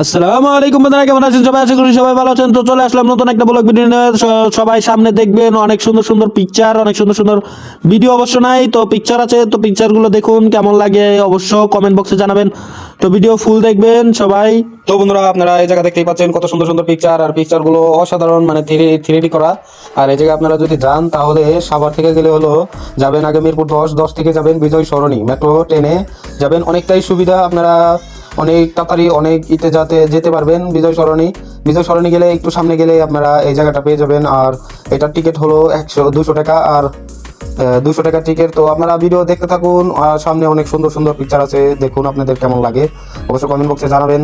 আসসালামু আলাইকুম বন্ধুরা, কেমন আছেন সবাই? আশা করি সবাই ভালো আছেন। তো চলে আসলাম নতুন একটা ব্লগ ভিডিও নিয়ে। সবাই সামনে দেখবেন অনেক সুন্দর সুন্দর পিকচার, অনেক সুন্দর সুন্দর ভিডিও অবশ্য নাই, তো পিকচার আছে। তো পিকচারগুলো দেখুন, কেমন লাগে অবশ্য কমেন্ট বক্সে জানাবেন। তো ভিডিও ফুল দেখবেন সবাই। তো বন্ধুরা, আপনারা এই জায়গা দেখতেই পাচ্ছেন কত সুন্দর সুন্দর পিকচার, আর পিকচারগুলো অসাধারণ, মানে থ্রি ডি করা। আর এই জায়গায় আপনারা যদি যান তাহলে সাভার থেকে গেলে হলো যাবেন আগে মিরপুর 10 থেকে যাবেন বিজয় সরণি, মেট্রো ট্রেনে যাবেন, অনেকটাই সুবিধা। আপনারা অনেক তাড়াতাড়ি অনেক যেতে পারবেন বিজয় সরণি গেলে একটু সামনে গেলে আপনারা এই জায়গাটা পেয়ে যাবেন। আর এটার টিকিট হলো 200 টাকা, আর 200 টাকা টিকিট। তো আপনারা ভিডিও দেখতে থাকুন, আর সামনে অনেক সুন্দর সুন্দর পিকচার আছে, দেখুন আপনাদের কেমন লাগে অবশ্যই কমেন্ট বক্সে জানাবেন।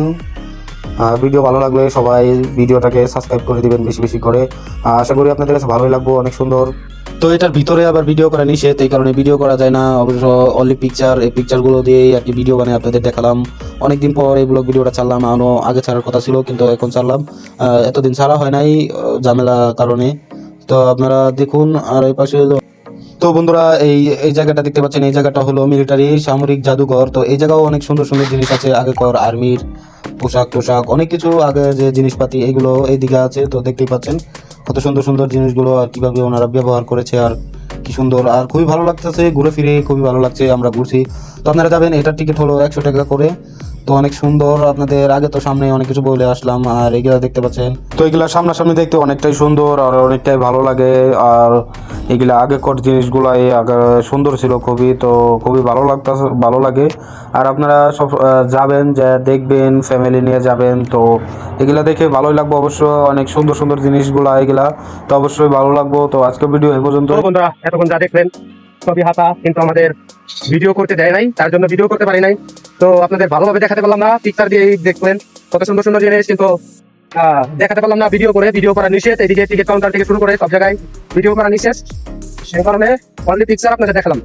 ভিডিও ভালো লাগলে সবাই ভিডিওটাকে সাবস্ক্রাইব করে দিবেন বেশি বেশি করে। আশা করি আপনাদের কাছে ভালোই লাগবে, অনেক সুন্দর। তো এটার ভিতরে আবার ভিডিও করা নিষেধ, এই কারণে ভিডিও করা যায় না। অবশ্য অনলি পিকচার, এই পিকচারগুলো দিয়ে আর কি ভিডিও বানিয়ে আপনাদের দেখালাম। অনেকদিন পর এই ব্লগ ভিডিওটা ছাড়লাম, আরও আগে ছাড়ার কথা ছিল কিন্তু এখন ছাড়লাম। এতদিন ছাড়া হয় নাই ঝামেলা কারণে। তো আপনারা দেখুন। আর এই পাশে তো বন্ধুরা, এই এই জায়গাটা দেখতে পাচ্ছেন, এই জায়গাটা হলো মিলিটারি সামরিক জাদুঘর। তো এই জায়গাও অনেক সুন্দর সুন্দর জিনিস আছে, আগেকার আর্মির পোশাক অনেক কিছু, আগে যে জিনিসপাতি এগুলো এইদিকে আছে। তো দেখতেই পাচ্ছেন কত সুন্দর সুন্দর জিনিসগুলো, আর কিভাবে ওনারা ব্যবহার করেছে, আর কি সুন্দর। আর খুবই ভালো লাগতেছে, ঘুরে ফিরে খুবই ভালো লাগছে, আমরা ঘুরছি। তো আপনারা যাবেন, এটার টিকিট হলো 100 টাকা করে। তো অনেক সুন্দর, আপনাদের আগে তো সামনে অনেক কিছু বলে আসলাম। আর এগুলা দেখতে পাচ্ছেন, তো এগুলা সামনাসামনি দেখতে অনেকটাই সুন্দর আর অনেকটাই ভালো লাগে। আর এগুলা আগেকার জিনিসগুলাই আগে সুন্দর ছিল খুবই, তো খুবই ভালো লাগে। আর আপনারা সব যাবেন, যা দেখবেন, ফ্যামিলি নিয়ে যাবেন। তো এগুলা দেখে ভালোই লাগবে অবশ্য, অনেক সুন্দর সুন্দর জিনিসগুলা এগুলা, তো অবশ্যই ভালো লাগবো। তো আজকে ভিডিও এই পর্যন্ত। বন্ধুরা, এতক্ষণ যা দেখলেন সবই হাতা, কিন্তু আমাদের ভিডিও করতে দেয় নাই, তার জন্য ভিডিও করতে পারি নাই। তো আপনাদের ভালোভাবে দেখাতে পারলাম না, পিকচার দিয়ে দেখলেন কত সুন্দর সুন্দর জিনিস, কিন্তু দেখাতে পারলাম না ভিডিও করা নিষেধ। এদিকে টিকিট কাউন্টার থেকে শুরু করে সব জায়গায় ভিডিও করা নিষেধ, সেই কারণে অনলি পিকচার আপনাদের দেখালাম।